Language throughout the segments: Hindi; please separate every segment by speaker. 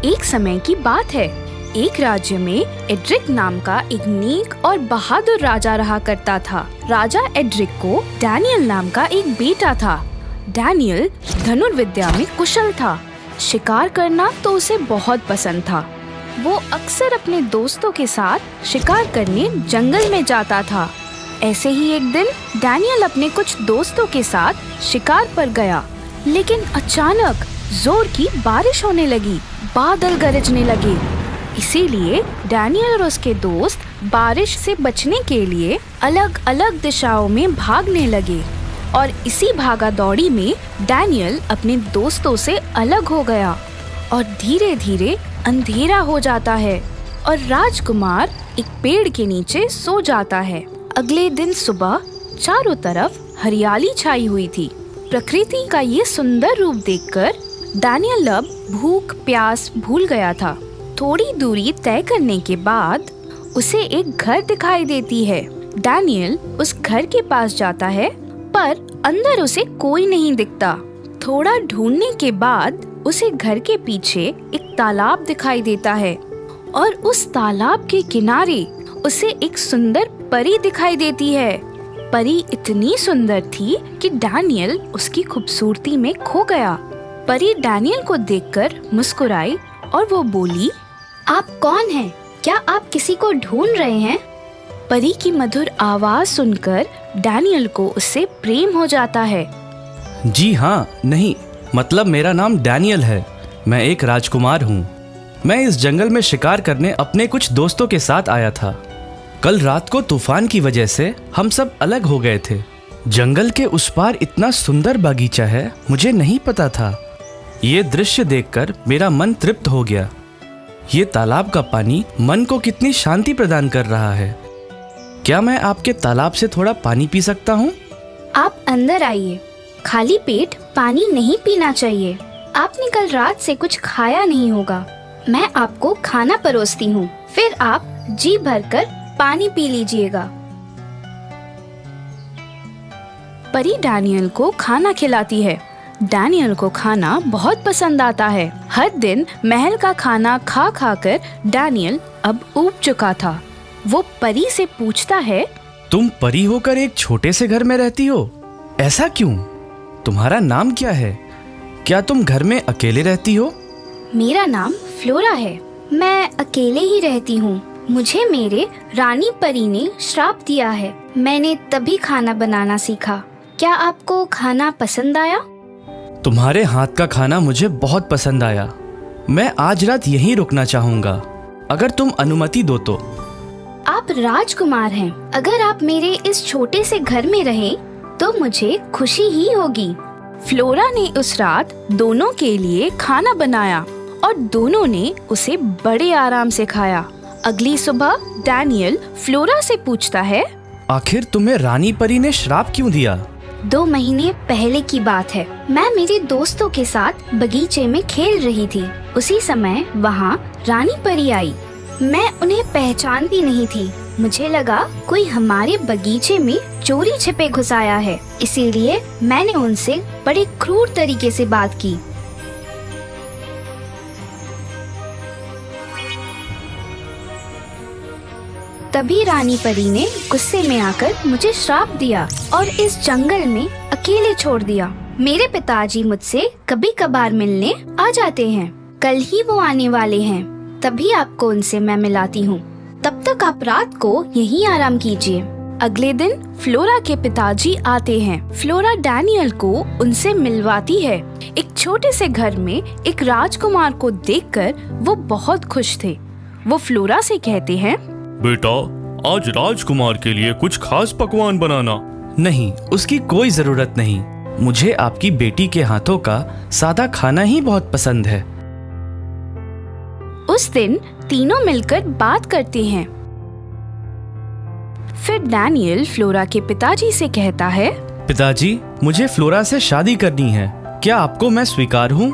Speaker 1: एक समय की बात है। एक राज्य में एड्रिक नाम का एक नेक और बहादुर राजा रहा करता था। राजा एड्रिक को डैनियल नाम का एक बेटा था। डैनियल धनुर्विद्या में कुशल था। शिकार करना तो उसे बहुत पसंद था। वो अक्सर अपने दोस्तों के साथ शिकार करने जंगल में जाता था। ऐसे ही एक दिन डैनियल अपने कुछ दोस्तों के साथ शिकार पर गया, लेकिन अचानक जोर की बारिश होने लगी, बादल गरजने लगे। इसीलिए डैनियल और उसके दोस्त बारिश से बचने के लिए अलग अलग दिशाओं में भागने लगे और इसी भागा दौड़ी में डैनियल अपने दोस्तों से अलग हो गया और धीरे धीरे अंधेरा हो जाता है और राजकुमार एक पेड़ के नीचे सो जाता है। अगले दिन सुबह चारों तरफ हरियाली छाई हुई थी। प्रकृति का ये सुंदर रूप देखकर डैनियल अब भूख प्यास भूल गया था। थोड़ी दूरी तय करने के बाद उसे एक घर दिखाई देती है। डैनियल उस घर के पास जाता है, पर अंदर उसे कोई नहीं दिखता। थोड़ा ढूंढने के बाद उसे घर के पीछे एक तालाब दिखाई देता है और उस तालाब के किनारे उसे एक सुंदर परी दिखाई देती है। परी इतनी सुंदर थी कि डैनियल उसकी खूबसूरती में खो गया। परी डैनियल को देखकर मुस्कुराई और वो बोली,
Speaker 2: आप कौन हैं? क्या आप किसी को ढूंढ रहे हैं?
Speaker 1: परी की मधुर आवाज सुनकर डैनियल को उससे प्रेम हो जाता है।
Speaker 3: जी हाँ, नहीं, मतलब मेरा नाम डैनियल है। मैं एक राजकुमार हूँ। मैं इस जंगल में शिकार करने अपने कुछ दोस्तों के साथ आया था। कल रात को तूफान की वजह से हम सब अलग हो गए थे। जंगल के उस पार इतना सुंदर बगीचा है, मुझे नहीं पता था। ये दृश्य देखकर मेरा मन तृप्त हो गया। ये तालाब का पानी मन को कितनी शांति प्रदान कर रहा है। क्या मैं आपके तालाब से थोड़ा पानी पी सकता हूँ?
Speaker 2: आप अंदर आइए। खाली पेट पानी नहीं पीना चाहिए। आपने कल रात से कुछ खाया नहीं होगा। मैं आपको खाना परोसती हूँ, फिर आप जी भरकर पानी पी लीजिएगा।
Speaker 1: परी डैनियल को खाना खिलाती है। डैनियल को खाना बहुत पसंद आता है। हर दिन महल का खाना खा खा कर डैनियल अब ऊब चुका था। वो परी से पूछता है,
Speaker 3: तुम परी होकर एक छोटे से घर में रहती हो, ऐसा क्यों? तुम्हारा नाम क्या है? क्या तुम घर में अकेले रहती हो?
Speaker 2: मेरा नाम फ्लोरा है। मैं अकेले ही रहती हूँ। मुझे मेरे रानी परी ने श्राप दिया है। मैंने तभी खाना बनाना सीखा। क्या आपको खाना पसंद आया?
Speaker 3: तुम्हारे हाथ का खाना मुझे बहुत पसंद आया। मैं आज रात यहीं रुकना चाहूँगा, अगर तुम अनुमति दो तो।
Speaker 2: आप राजकुमार हैं। अगर आप मेरे इस छोटे से घर में रहें तो मुझे खुशी ही होगी।
Speaker 1: फ्लोरा ने उस रात दोनों के लिए खाना बनाया और दोनों ने उसे बड़े आराम से खाया। अगली सुबह डैनियल फ्लोरा से पूछता है,
Speaker 3: आखिर तुम्हें रानी परी ने श्राप क्यों दिया?
Speaker 2: 2 महीने पहले की बात है। मैं मेरे दोस्तों के साथ बगीचे में खेल रही थी। उसी समय वहाँ रानी परी आई। मैं उन्हें पहचानती नहीं थी। मुझे लगा कोई हमारे बगीचे में चोरी छिपे घुस आया है, इसीलिए मैंने उनसे बड़े क्रूर तरीके से बात की। तभी रानी परी ने गुस्से में आकर मुझे श्राप दिया और इस जंगल में अकेले छोड़ दिया। मेरे पिताजी मुझसे कभी कभार मिलने आ जाते हैं। कल ही वो आने वाले हैं, तभी आपको उनसे मैं मिलाती हूँ। तब तक आप रात को यहीं आराम कीजिए।
Speaker 1: अगले दिन फ्लोरा के पिताजी आते हैं। फ्लोरा डैनियल को उनसे मिलवाती है। एक छोटे से घर में एक राजकुमार को देखकर वो बहुत खुश थे। वो फ्लोरा से कहते हैं,
Speaker 4: बेटा, आज राजकुमार के लिए कुछ खास पकवान बनाना।
Speaker 3: नहीं, उसकी कोई जरूरत नहीं। मुझे आपकी बेटी के हाथों का सादा खाना ही बहुत पसंद है।
Speaker 1: उस दिन तीनों मिलकर बात करते हैं। फिर डैनियल फ्लोरा के पिताजी से कहता है,
Speaker 3: पिताजी, मुझे फ्लोरा से शादी करनी है। क्या आपको मैं स्वीकार हूँ?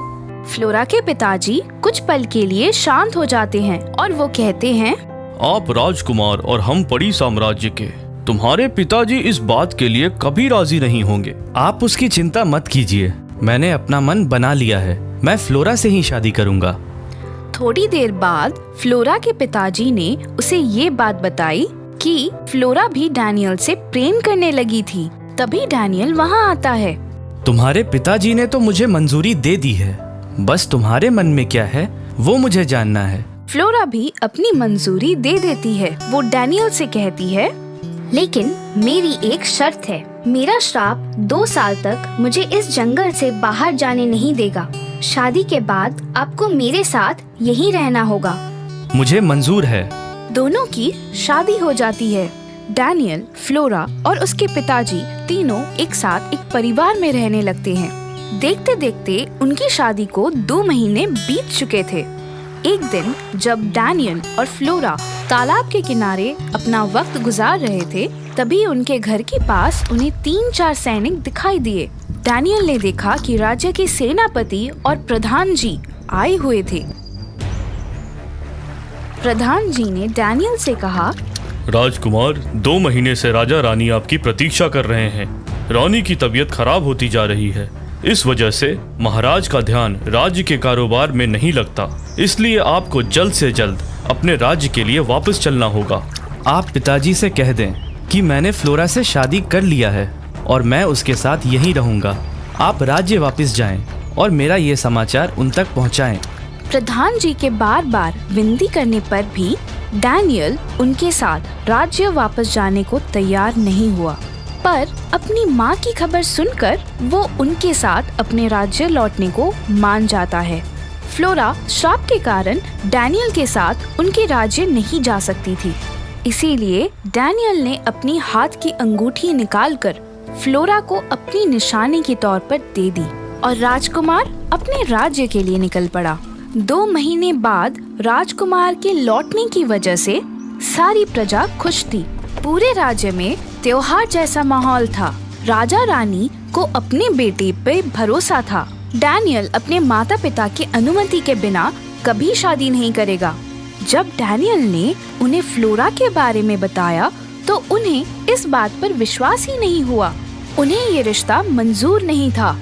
Speaker 1: फ्लोरा के पिताजी कुछ पल के लिए शांत हो जाते हैं और वो कहते हैं,
Speaker 4: आप राजकुमार और हम परी साम्राज्य के। तुम्हारे पिताजी इस बात के लिए कभी राजी नहीं होंगे।
Speaker 3: आप उसकी चिंता मत कीजिए। मैंने अपना मन बना लिया है। मैं फ्लोरा से ही शादी करूंगा।
Speaker 1: थोड़ी देर बाद फ्लोरा के पिताजी ने उसे ये बात बताई कि फ्लोरा भी डैनियल से प्रेम करने लगी थी। तभी डैनियल वहाँ आता है।
Speaker 3: तुम्हारे पिताजी ने तो मुझे मंजूरी दे दी है, बस तुम्हारे मन में क्या है वो मुझे जानना है।
Speaker 1: फ्लोरा भी अपनी मंजूरी दे देती है। वो डैनियल से कहती है,
Speaker 2: लेकिन मेरी एक शर्त है। मेरा श्राप 2 साल तक मुझे इस जंगल से बाहर जाने नहीं देगा। शादी के बाद आपको मेरे साथ यहीं रहना होगा।
Speaker 3: मुझे मंजूर है।
Speaker 1: दोनों की शादी हो जाती है। डैनियल, फ्लोरा और उसके पिताजी तीनों एक साथ एक परिवार में रहने लगते हैं। देखते देखते उनकी शादी को 2 महीने बीत चुके थे। एक दिन जब डैनियल और फ्लोरा तालाब के किनारे अपना वक्त गुजार रहे थे, तभी उनके घर के पास उन्हें 3-4 सैनिक दिखाई दिए। डैनियल ने देखा कि राज्य के सेनापति और प्रधान जी आए हुए थे। प्रधान जी ने डैनियल से कहा,
Speaker 4: राजकुमार, 2 महीने से राजा रानी आपकी प्रतीक्षा कर रहे हैं। रानी की तबीयत खराब होती जा रही है। इस वजह से महाराज का ध्यान राज्य के कारोबार में नहीं लगता। इसलिए आपको जल्द से जल्द अपने राज्य के लिए वापस चलना होगा।
Speaker 3: आप पिताजी से कह दें कि मैंने फ्लोरा से शादी कर लिया है और मैं उसके साथ यहीं रहूंगा। आप राज्य वापस जाएं और मेरा ये समाचार उन तक पहुंचाएं।
Speaker 1: प्रधान जी के बार बार विनती करने पर भी डैनियल उनके साथ राज्य वापस जाने को तैयार नहीं हुआ, पर अपनी माँ की खबर सुनकर वो उनके साथ अपने राज्य लौटने को मान जाता है। फ्लोरा श्राप के कारण डैनियल के साथ उनके राज्य नहीं जा सकती थी, इसीलिए डैनियल ने अपनी हाथ की अंगूठी निकालकर फ्लोरा को अपनी निशानी के तौर पर दे दी और राजकुमार अपने राज्य के लिए निकल पड़ा। 2 महीने बाद राजकुमार के लौटने की वजह से सारी प्रजा खुश थी। पूरे राज्य में त्योहार जैसा माहौल था। राजा रानी को अपने बेटे पे भरोसा था। डैनियल अपने माता पिता की अनुमति के बिना कभी शादी नहीं करेगा। जब डैनियल ने उन्हें फ्लोरा के बारे में बताया तो उन्हें इस बात पर विश्वास ही नहीं हुआ। उन्हें ये रिश्ता मंजूर नहीं था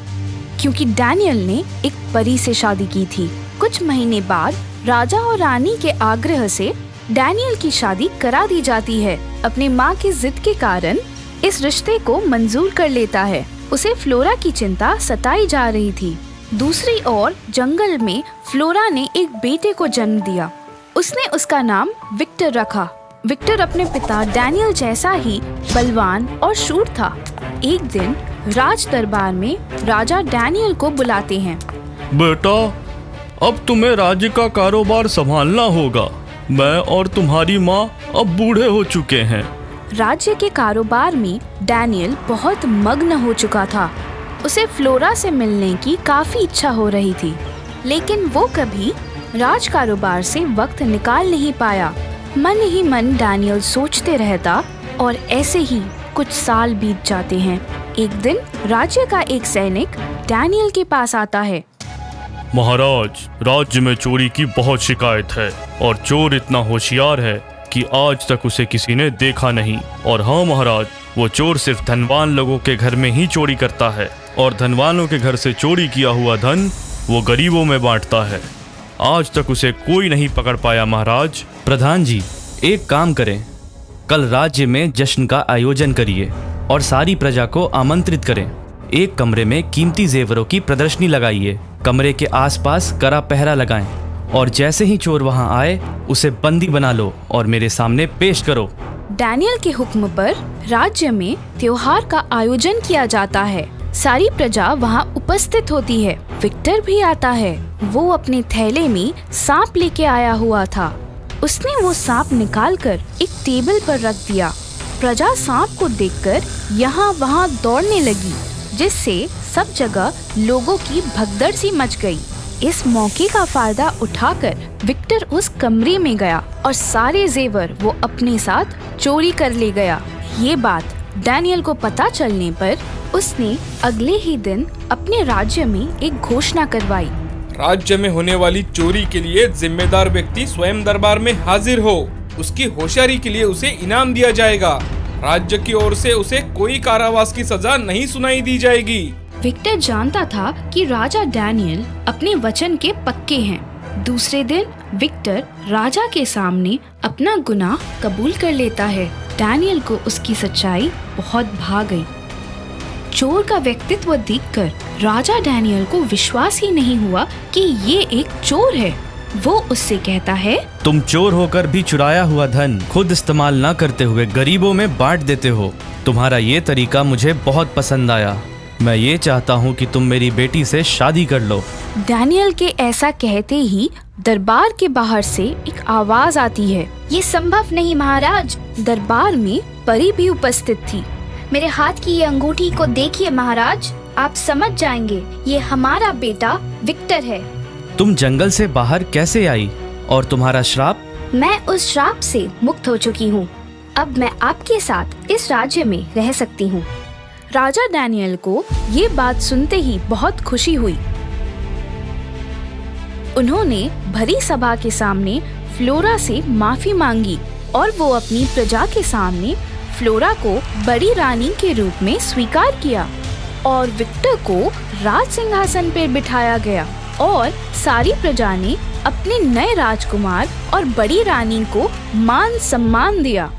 Speaker 1: क्योंकि डैनियल ने एक परी से शादी की थी। कुछ महीने बाद राजा और रानी के आग्रह से डैनियल की शादी करा दी जाती है। अपनी माँ की जिद के कारण इस रिश्ते को मंजूर कर लेता है। उसे फ्लोरा की चिंता सताई जा रही थी। दूसरी ओर जंगल में फ्लोरा ने एक बेटे को जन्म दिया। उसने उसका नाम विक्टर रखा। विक्टर अपने पिता डैनियल जैसा ही बलवान और शूर था। एक दिन राज दरबार में राजा डैनियल को बुलाते हैं।
Speaker 4: बेटा, अब तुम्हें राज्य का कारोबार संभालना होगा। मैं और तुम्हारी माँ अब बूढ़े हो चुके हैं।
Speaker 1: राज्य के कारोबार में डैनियल बहुत मग्न हो चुका था। उसे फ्लोरा से मिलने की काफी इच्छा हो रही थी, लेकिन वो कभी राज कारोबार से वक्त निकाल नहीं पाया। मन ही मन डैनियल सोचते रहता और ऐसे ही कुछ साल बीत जाते हैं। एक दिन राज्य का एक सैनिक डैनियल के पास आता है।
Speaker 4: महाराज, राज्य में चोरी की बहुत शिकायत है और चोर इतना होशियार है कि आज तक उसे किसी ने देखा नहीं। और हाँ महाराज, वो चोर सिर्फ धनवान लोगों के घर में ही चोरी करता है और धनवानों के घर से चोरी किया हुआ धन वो गरीबों में बांटता है। आज तक उसे कोई नहीं पकड़ पाया महाराज।
Speaker 3: प्रधान जी, एक काम करें, कल राज्य में जश्न का आयोजन करिए और सारी प्रजा को आमंत्रित करें। एक कमरे में कीमती जेवरों की प्रदर्शनी लगाइए। कमरे के आसपास कड़ा पहरा लगाएं और जैसे ही चोर वहां आए उसे बंदी बना लो और मेरे सामने पेश करो।
Speaker 1: डैनियल के हुक्म पर राज्य में त्योहार का आयोजन किया जाता है। सारी प्रजा वहां उपस्थित होती है। विक्टर भी आता है। वो अपने थैले में सांप लेके आया हुआ था। उसने वो सांप निकालकर एक टेबल पर रख दिया। प्रजा सांप को देखकर यहाँ वहाँ दौड़ने लगी, जिससे सब जगह लोगों की भगदड़ सी मच गई। इस मौके का फायदा उठाकर विक्टर उस कमरे में गया और सारे जेवर वो अपने साथ चोरी कर ले गया। ये बात डैनियल को पता चलने पर उसने अगले ही दिन अपने राज्य में एक घोषणा करवाई।
Speaker 5: राज्य में होने वाली चोरी के लिए जिम्मेदार व्यक्ति स्वयं दरबार में हाजिर हो। उसकी होशियारी के लिए उसे इनाम दिया जाएगा। राज्य की ओर से उसे कोई कारावास की सजा नहीं सुनाई दी जाएगी।
Speaker 1: विक्टर जानता था कि राजा डैनियल अपने वचन के पक्के हैं। दूसरे दिन विक्टर राजा के सामने अपना गुनाह कबूल कर लेता है। डैनियल को उसकी सच्चाई बहुत भा गई। चोर का व्यक्तित्व देखकर राजा डैनियल को विश्वास ही नहीं हुआ कि ये एक चोर है। वो उससे कहता है,
Speaker 3: तुम चोर होकर भी चुराया हुआ धन खुद इस्तेमाल न करते हुए गरीबों में बांट देते हो। तुम्हारा ये तरीका मुझे बहुत पसंद आया। मैं ये चाहता हूँ कि तुम मेरी बेटी से शादी कर लो।
Speaker 1: डैनियल के ऐसा कहते ही दरबार के बाहर से एक आवाज आती है।
Speaker 2: ये संभव नहीं महाराज।
Speaker 1: दरबार में परी भी उपस्थित थी।
Speaker 2: मेरे हाथ की ये अंगूठी को देखिए महाराज, आप समझ जाएंगे ये हमारा बेटा विक्टर है।
Speaker 3: तुम जंगल से बाहर कैसे आई और तुम्हारा श्राप?
Speaker 2: मैं उस श्राप से मुक्त हो चुकी हूँ। अब मैं आपके साथ इस राज्य में रह सकती हूँ।
Speaker 1: राजा डैनियल को ये बात सुनते ही बहुत खुशी हुई। उन्होंने भरी सभा के सामने फ्लोरा से माफी मांगी और वो अपनी प्रजा के सामने फ्लोरा को बड़ी रानी के रूप में स्वीकार किया और विक्टर को राज सिंहासन पर बिठाया गया और सारी प्रजा ने अपने नए राजकुमार और बड़ी रानी को मान सम्मान दिया।